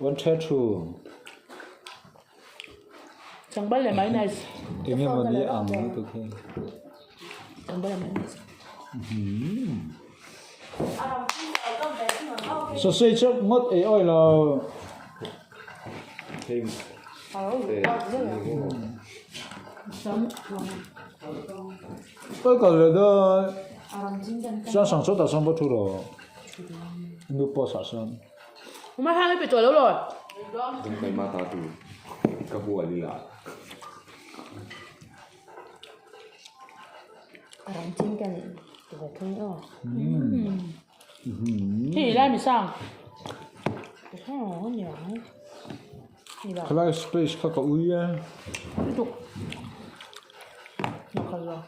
132 chẳng bao là máy này tiếng nghe một đi ăn nó được không chẳng bao là máy này sausage chop ngot ai oi lo thêm oi ka le da sang sang chốt ta sang bút rồi nu po sa san hôm nay hai bị tuổi lâu rồi cũng phải mà ta tụ cái bùa đi lại làm chín cái thì phải thương nhau thì ra mình sang không nhỏ như vậy khai space ka ui ya tục nó không rồi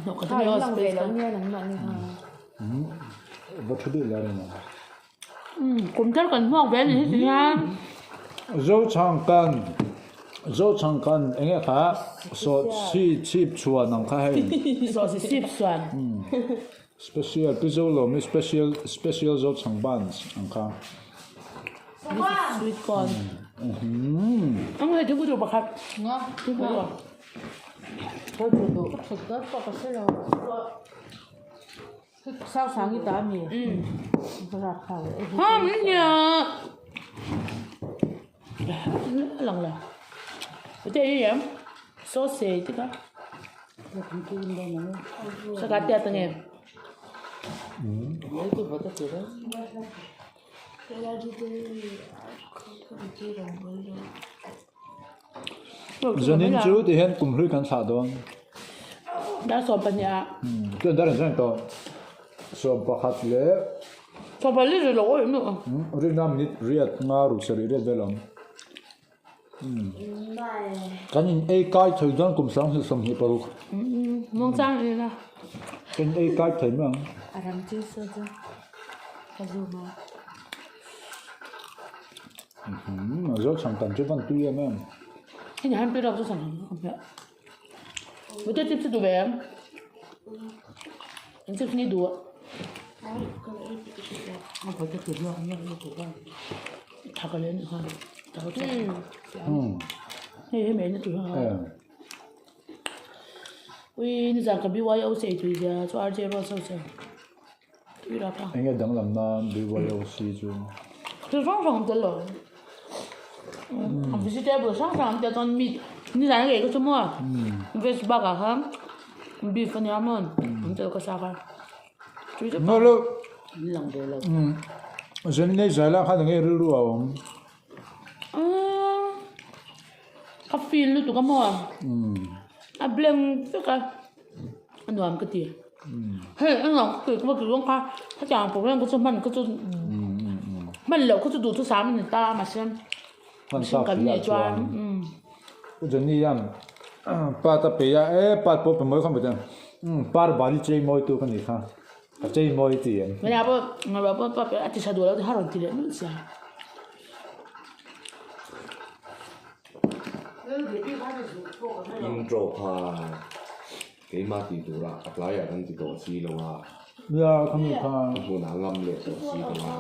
nó có thôi nhiều lòng về space lắm nha lắm bạn bút đi là rồi cũng rất cần mua vé này thì nha dấu chang kan anh ấy khá so chip chua nang khai so是ship xoan special pizzo lo mi special dấu chang buns ang kha sweet corn anh ơi chúng tôi được bạc hạt ngon chúng tôi được tôi chủ đủ các thực tốt có cái rồi sao sáng như tá mì tôi đặt khảo không nhờ lần lần ở đây gì vậy sausage chứ đó sao cả tiệt từng em lấy tôi vào cái đó dân in chú thì hiện cùng hư kan sa don đã sổ bánh nhà cái đó là dân to so pakhat le sổ bánh đi rồi lỗi nữa ri nam nit riat nga ru sari riat velam kan in ei kai thoi don kum sang hi som hi paru mong sang đi là kan ei kai thoi ma làm chín sơ chứ cái gì mà zo chang kan chu ban tu ya ma cái nhà anh biết đâu tôiสั่งkhông biết bữa tiếp tiếp tục về em anh tiếp đi đùa không phải cái chuyện đó anh nhận được rồi thằng cái lên hơn thằng cái hey mấy nó tụi họ ui nó rằng cái BYO sẽ tụi giờ cho RJ vào sau sẽ tụi đó không anh ấy dang lam na BYO si chu tôi rõ ràng tới rồi không phải bữa sáng sáng cho con mít như là cái chỗ mua về bạc à hả beef này mà không cho cái sao cả no lo lòng đều là dân này giải la khai ngay ru ru awm cà phê lúc tụi con mua à blend tất cả anh làm cái gì hey anh làm cái con cá chàng phụ lên cái chỗ mình cái chỗ mình lẩu cái chỗ đủ thứ sáu mình ta mà xem fan cái này cho dân này yan pa ta pe ya pa po pe moi kham betan par bali chei moi tu kan ni kha chei moi ti yan Mira, pues, a ti sadura de haron ti no sia. intro pa cái mà tiền tụ ra apply ở trong tiền tụ xí luôn à ya kham ni kha một nàng ngâm lệ tụ xí luôn à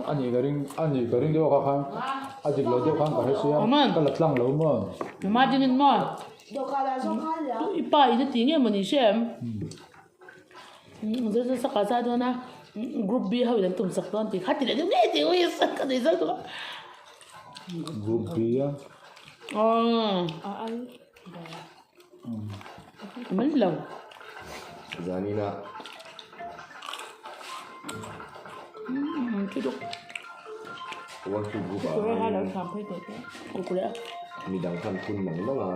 ani garing do kha ajik lo do khan ka he sia ka latlang lo mo Ma din mo. Tu ipa ide tinge mo ni shem. Giờ sa ka sa do na group B ha wi tum sak don ti khati le ne ti wi sak ka de sa to. group b ya Mình lâu. giờ ni na Cái đó. quan tu group Tôi hai à lần làm thấy thế. Cô lẽ. mình đang tham quân nặng đó là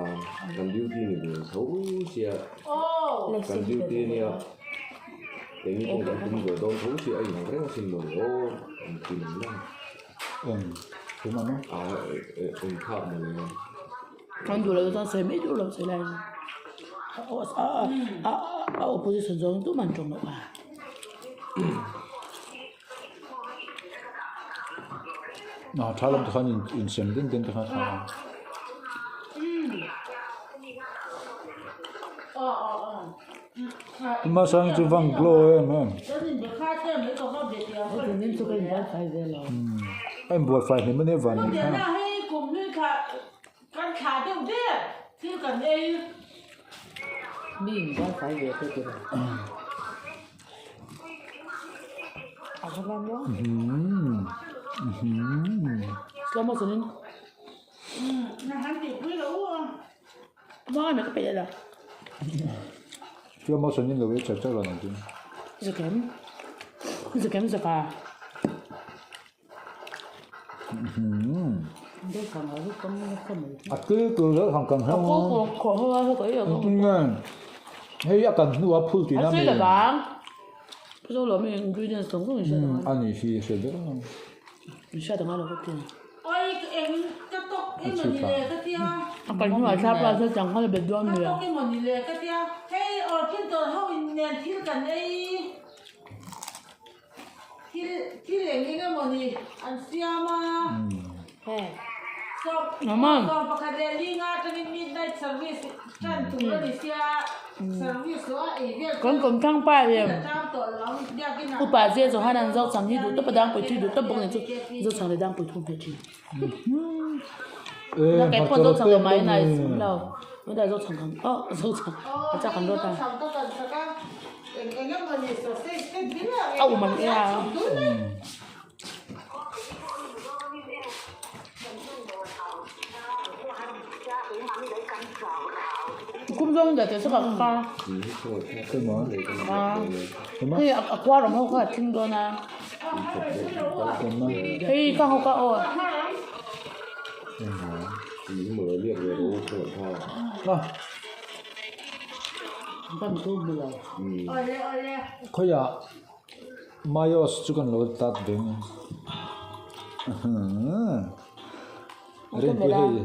làm duty này rồi xấu xia làm duty này để như con đang quân rồi đón xấu xia ấy nó rất là xin lỗi ô thì mình đó thế mà nó khác mà này Con dù là tao xem mấy chỗ là sẽ là opposition zone tụi mình trồng được à. thalam khan in sem din den kha tha ma sang chu vang glow em Nên được khai thêm mấy con hấp để tiền. Nên tôi cái phải phải về rồi. em buộc phải nên mới nên vào เดี๋ยว này หน้า ha ให้กลุ่มนี้ค่ะการขาเดียวเด้อที่กันเอง Đi qua phải về tôi kìa. À không làm đó. slow motion นี่นะฮันติไม่รู้อ่ะว่าไม่ก็ไปเลยล่ะ chưa bao giờ nhìn được cái chợ rồi này chứ จะเข็มจะเข็มจะกา Đây còn ở lúc con nó không được. à cứ rỡ hàng cần เขา không ขอเขาว่าเขาก็อย่าง nghe hay à cần nu áp phun thì 啊 nam 所以 mình 的吧不是我老妹ingredient 总共一下的 anh ấy thì sẽ rất 一下的嘛了个店 โอ้ยเอ็งกระตกไอ้หมันนี่เลยก็เตี้ย 啊感觉我差不多是讲话的别端 กระ 的 ตกไอ้หมันนี่เลยก็เตี้ยให้ออกขึ้นตัวเท่าอินเดียที่กันไอ้ที่เหล่งนี่ก็หมันนี่อันเสียมา Hè. สอบประคาเดลี่งาจะมี midnight service ฉันถึงแล้วนี่เสีย service ว่าไอ้เรื่อง 跟工厂摆的 ตามตัวเราอยากกิน 我把这种海南肉肠你都不当回去都不能做肉肠的当回通回去 ê 那给 mà 放 cho 肉 nó 肠的 tên 买来 luôn 了我带肉肠哦肉肠我再很多单 ทำต้องกันสักเอ็งก็มันนี่สุดเส้นดิ้นเลย 啊我们呀 cũng giống như thế sao cả cái món à thì qua rồi không có tin đó nè cái món thì không có ồ chỉ mở liệt về đồ không phải à con tôm bự khơi à mayo chú cần lột tạt đến lên cái gì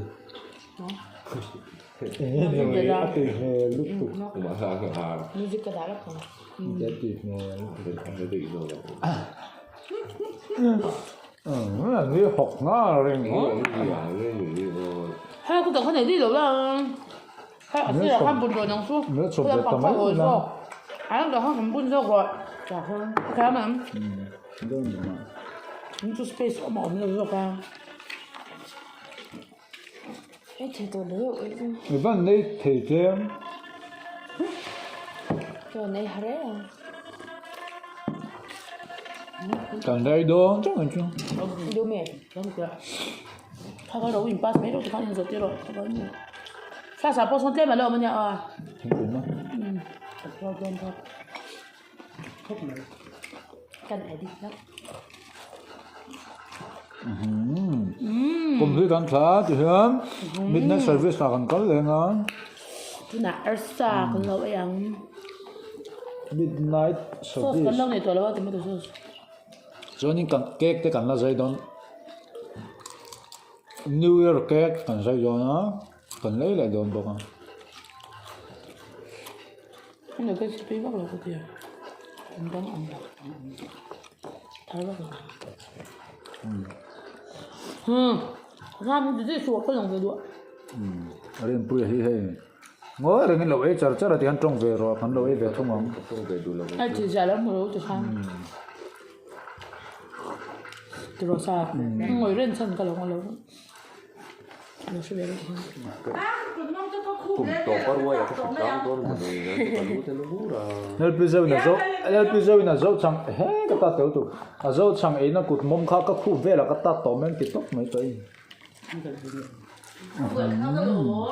Vậy là- từ hè lúc tục mà hàng hàng music cái đó là không giá trị hè thì không thể bị rồi là người học nó rồi cái gì à cái người đi rồi hay cái cái này đi đâu là hay ở đây là han bún rồi nóng xuống Nếu chụp bây giờ được còn tầm có mấy rồi lần. rồi hay là han bún rồi rồi chả hơn cái mà đơn giản những chút space ở mỏng rồi cả Ê, thì tôi lấy rồi. người bạn đây thì thêm Tôi này hả đấy à? cần đây đó chắc là chưa Đồ mẹ. đúng rồi他个肉饮八没肉就看见这点了他个你啥啥包装店买了我们家啊 không đúng không bao装它 Cần phải đi lắm. cùng với căn thả thì hơn midnight service là cần có liền á cái nào Elsa con lâu ấy ăn midnight sauce con service lâu này tuổi là bao tiền mới được sauce cho nên cần cake thì cần là dây đón New Year cake cần dây đón á cần lấy lại đón bọc à không được cái space bắt là cái gì không có ăn thái bắt là ra mình chỉ xuống cái dòng về đuổi riêng bùi hi hi ngó rồi cái lẩu ấy chả chả là tiền trong về rồi phần lẩu ấy về không không không về đủ là ai chỉ trả lắm rồi chỉ khăn từ rồi sao ngồi lên chân cái lồng lâu nó sẽ về được คุณน้องจะก็คู่ cùng เลย tổ có đuôi là không có con mà người nó còn lú thế nó lú là nếu bây giờ là dấu chẳng hết cái ta tiểu tụ à dấu chẳng ấy nó cụt mông khác các khu về là cái ta tỏ men cái tóc mấy cái เหมือนเขาก็รู้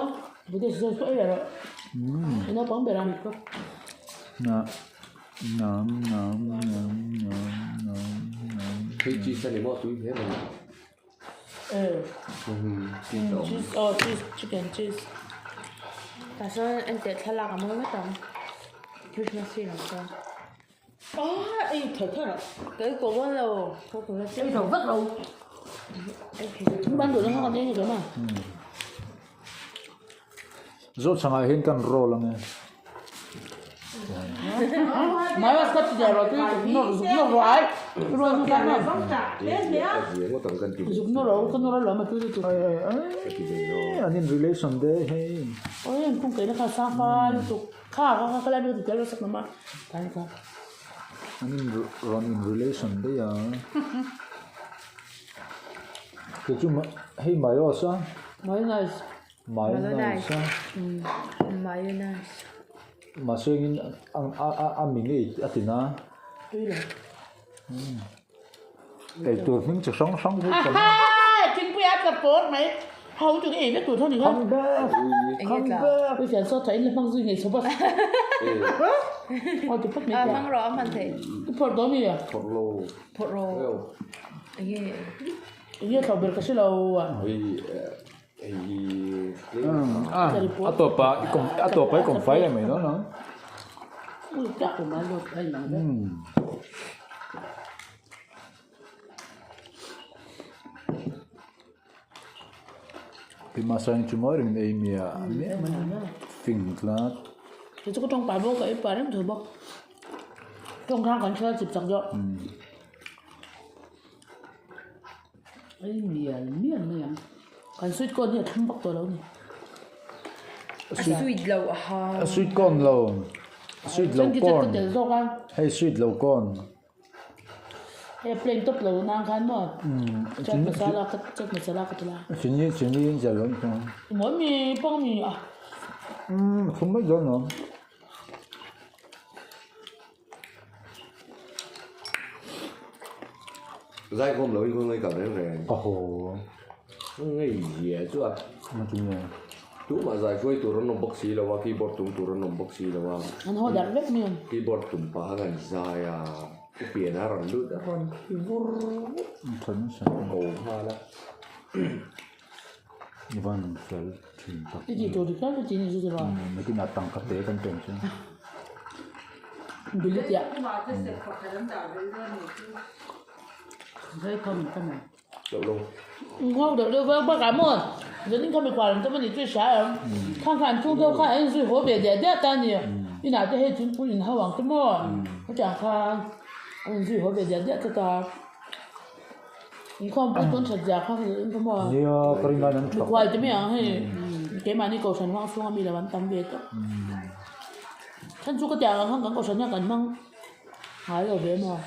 bữa tiệc rồi sữa rồi nó bóng bể làm có nè nằm nằm nằm nằm nằm nằm khi chi xe thì mọi thứ thế mà cheese cheese chicken cheese Tại sao anh sẽ thay lạc ở mới mất tổng? Christmas làm sao? ấy thật thật rồi Cái cổ bao lâu? Có cổ là ấy rồi vất rồi chúng ban đồ nó còn thế gì mà dấu chẳng ai hiện cần rô là nghe máy bắt cắt giờ rồi cái nó rồi rồi nó cái nào không trả đến nhé ở dưới có tầm cân chụp dùng nó rồi con nó mà cứ tụi anh in relation đấy hey ôi em không thấy nó khá xa pha tụi khá cái này được cái sắc nó mà cái này anh in run in relation đấy à cái chung hay mày rồi sao mayonnaise mày này sao Mayonnaise. mà suy nghĩ ăn mình nghĩ ăn thì na tuy là cái tuổi mình chỉ sống sống với cái chính quy áp tập tốt mấy hầu từ cái em biết tuổi thôi thì không không bé không bé bây giờ sao thấy là mang duy ngày số bao ôi tụi bắt mấy À, cái mang rõ man thế. cái phật đó gì à Phật lô Poro. Well, Iya. cái thầu biệt cái số lâu à à tổ phải là mày nó ui chắc của nó được anh mà đấy thì mà sang chúng mới mình đây mía phình lát thì chỗ trong bài vô cái bài đó thử bốc trong thang còn chơi chụp chặt rồi ấy miền này còn sweet corn thì thăm bốc tôi đâu nhỉ Sweet low ha. sweet corn low sweet chân low kia corn chân rồi kan hay sweet low corn hay plain top low nang kan mà chân masala cái là chuyện gì giờ lớn không mỗi mi bông mi à không biết rồi nữa dai không lỗi không ngay cả đấy này ồ ngay gì chứ à mà chúng nhà chú mà dai quay tụi nó bốc xí là wa keyboard tụi nó bốc xí là wa anh hỏi đặt vết miệng keyboard tụi pa gan dai à cái biển nó rồi lướt đó con thân sao cầu ha đó Ivan phải chuyển tập cái gì tôi thì khác cái gì này rồi mấy cái nào tăng cấp tế cần tiền chứ bị lít dạ Mà tôi sẽ có cái đám đảo đấy ra này chứ. thấy không cái này được luôn không được với cảm ơn giờ đến không bị quản这问题最傻人看看中秋看恩水河别的这单你你哪这些军不人好往什么我讲看恩水河别的这个你看不跟成家看是什么 nhiều cái này nó được quay thế miệng hay cái mà đi cầu sân hoang xuống mi là bán tắm về đó chân chú cái chàng không cần cầu sân nhà cần mang hái rồi về mà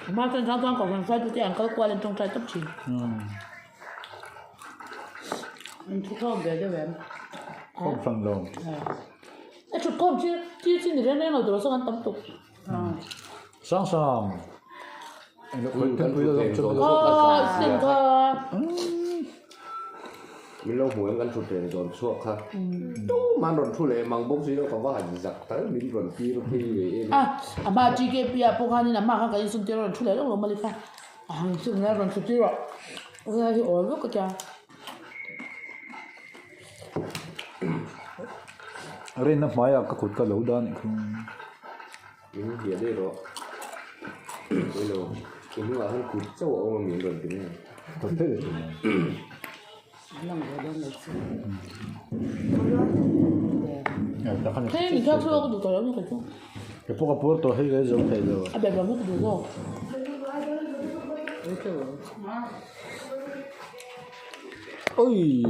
mà chân sáng cầu sân phải chú chàng có qua lên trong trai chấp chỉ chú không về cho về không phần lòng cái chút không chứ thì đến đây nào tụi nó sẽ ăn tắm tục sáng sáng anh đã quên cần bây giờ tiền chụp rồi xin cơ mình lâu hồi ăn chụp tiền rồi suốt ha tú mà đồn chụp lại mang bốc xí nó còn có hành giặc tới mình đồn kia nó khi về mà chỉ cái bia bốc hành là mà cái xin tiền rồi出来了我们来看现在人出去了我在去order个家rồi nó máy à các cột cả lẩu đan không mình hiện đây rồi bây giờ cũng là hắn cụt châu ông miệng gần tiếng này có thể đấy thế mình theo xưa có được rồi không phải cái phố cái phố tôi hay cái giống thế rồi à bẹp bẹp mất được rồi ôi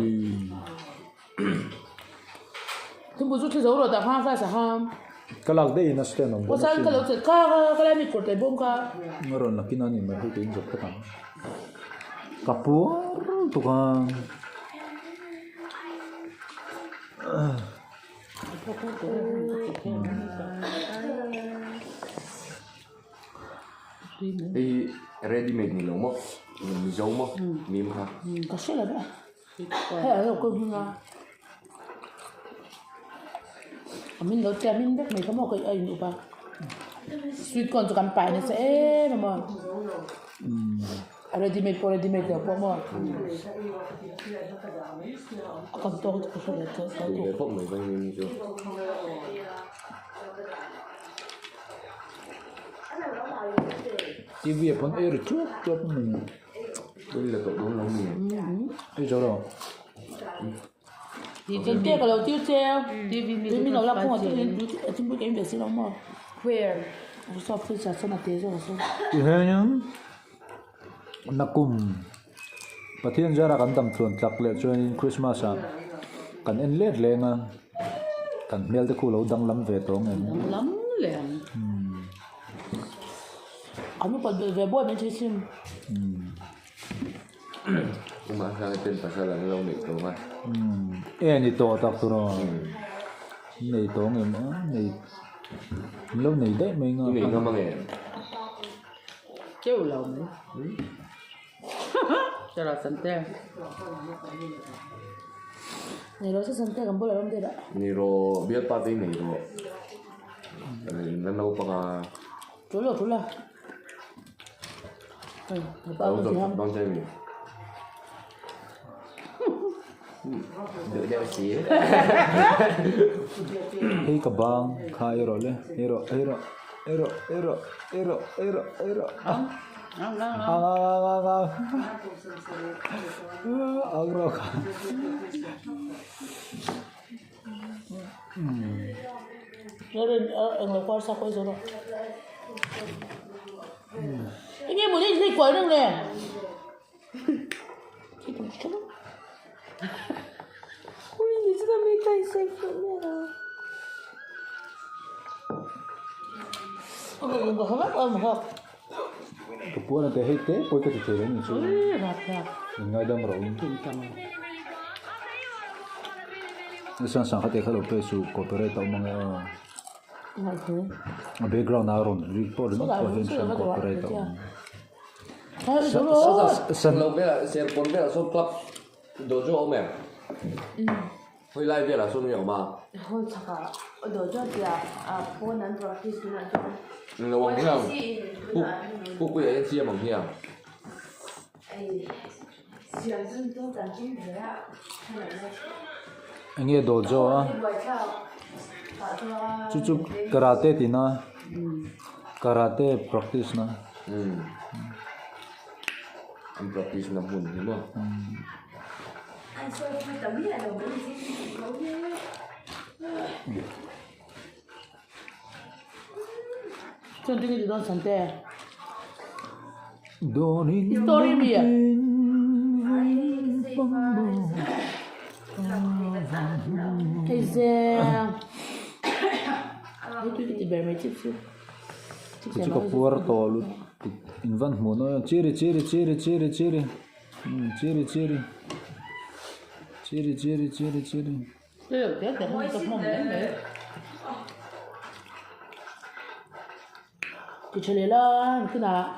thế bữa chút thế giấu rồi tại hoa phải sao ham cái lạc đây nó sẽ nó có sao cái lẩu thịt cái này mình cột tay bông cả nó rồi là cái này mà hay tiếng giật cái thằng kapur tukang thì ready made mình nấu mốc mình giấu mốc mìm ha có sẽ là vậy hay là đâu cơm nga mình nấu chè mình biết mấy cái món cái ấy nữa ba sweet corn cho cầm bài này sẽ mà ready made được không mà còn tôi có sẽ là tôi để phốc mấy vang mìm chưa TV pun air chút mình đây là cậu đốn nấu mìm cái chỗ đó thì trên kia cái đầu tiêu treo thì mình nấu là không có trên cái việc gì đâu mà Where? sao phải trả số là thế rồi sao thì thế nhá nakum pathian jara kan tam thun tlak le chuan Christmas a kan en let lenga kan mel te khu lo dang lam ve to ngen lắm liền Ano pa về bôi mình chơi sim. Nhưng mà sang cái tên phải sao là nó lâu nịch đúng không? Ni to tak tu rồi này to người mà này lúc này đấy mình Cái này nó mang nghề. Kêu lòng. Cho là sẵn tên. Này nó sẽ sẵn tên cầm bôi là không tên đó. Niro biết party Niro. Nó lâu bằng Chú là. đón chơi mình. Được đeo xí. hey ka bang khai rồi le ero Không. agro Nó lên ở người qua sao quay rồi. Anh em muốn đi quấy được nè. Ui,你知道没带水粉面啊？ Không có mắt ôm không? cái bữa này hey te poi cái chơi đấy chứ Rạc. ngay đâm rồi sang sang khát khát lopez su cooperate tao mang Ngồi thế. background nào rồi report nó có hiện sang cooperate tao Thôi đúng rồi. Sân lâu biết là xe con biết là số club đồ cho ông em. Hơi lai biết là số nhiều mà. Hồi chắc đồ cho thì phố nắn practice cái này. Là bằng nhau. Phúc bây giờ em chia bằng nhau. anh ấy đồ cho chút karate thì na karate practice na Em practice năm hồn thế mà. Chân tinh thì đón sẵn tên. Donin Story mi à? Cái xe. Cái tôi thì bẻ mấy chiếc chứ. chỉ có Puerto luôn invent mo nó chiri Đây là cái để không tập mong đấy. Cái chơi lên cái nào?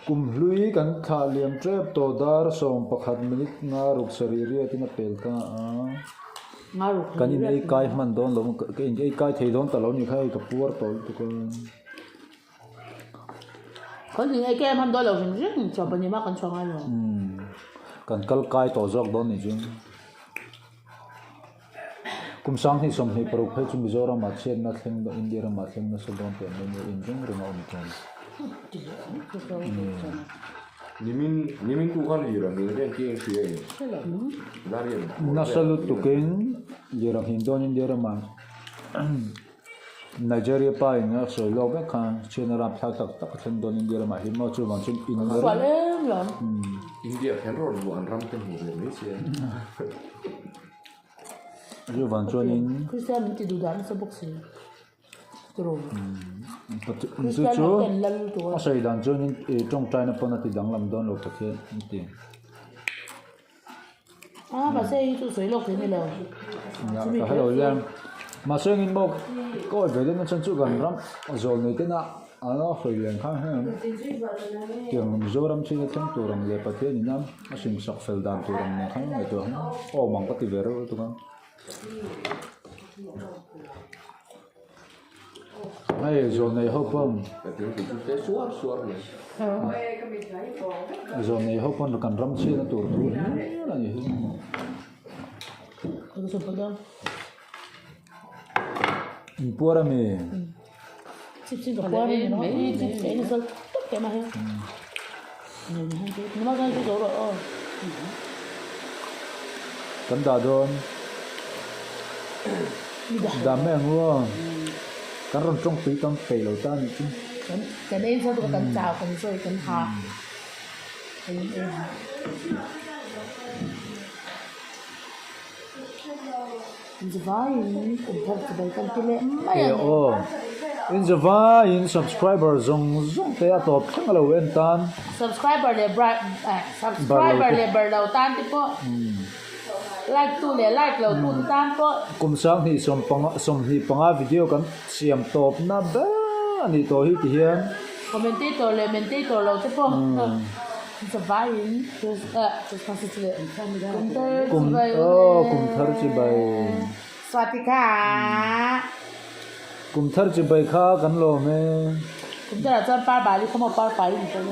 kum lui kan kha liam trap to dar som pakhat minute nga ruk sariri atina pelka Ngài rồi. kan in ei kai man don lo ke in ei kai thei don ta lo ni khai ka Puerto to ko Có gì cái em ăn đôi là mình rất cho bên nhà con cho ăn rồi. kan kal kai to jok don ni jing kum sang hi som hi pro phai chu Mizoram ma chen na thleng do India ra ma thleng na so don pe me in jing ringa on ton Nimin ku kan gì rồi mình đang kia suy ấy. Đã riêng. na salut to ken yeram hindon India ra ma Nigeria pa in so lo be khan chen ra phak tak chen don India ra ma hi mo chu wan chen in Quả lên rồi. India khen rồi buồn ram tên hồ về mấy xe. ju wan chon in Christian mình chỉ đủ đắn sao bốc xì. Rồi. chu Christian chu nó đèn lăn rồi. a sei dan chon in trong China pa na ti dang lam don lo ta the ti Bà xe tụ suối lộc thế này là. ya ka hello lam ma seng in mo ko ve den chan chu gan ram zol nei te na ana khoi len kha ha tiang Mizoram chi na thang tu ram le pa the ni nam a sim sak fel dan tu ram ne khang ngai to o mang pa ti ver tu kan ai zol nei ho pom Cái tiếng thì chúng ta suốt này. zol nei ho pom kan ram chi na tu la ni Cái số phần in pura me Chip có qua này nó chip cái nó rất tốt cái mà hết. Nó mang cái số rồi. kan da don da me ngo kan ron trong pi tam pe lo ta ni chu Cái này sao tôi cần chào cần rồi cần hạ. จะว่าผมทำจะไปกันที่เละไม่ เอ อะ โออินจะว่าอิน subscriber ซงเตะตอบทั้งเราเอ็นตัน subscriber เลยบราsubscriber เลยบราเราตามที่พอlike ตู้เลย like เราตู้ตามพอ กุมสังที่สมที่ปังวิดีโอกันเสียมตอบนะบ้านี่ตัวที่เฮียน commentator เลย commentator เราที่พอจะว่าจะทำสิ่งเลยกุมเตอร์ กุมทาร์จิบาย สวัสดีค่ะ กุมทาร์จิบายข้ากันโลเม กุมเตอร์จะป้าบาลีเขามาป้าไปเหมือนกัน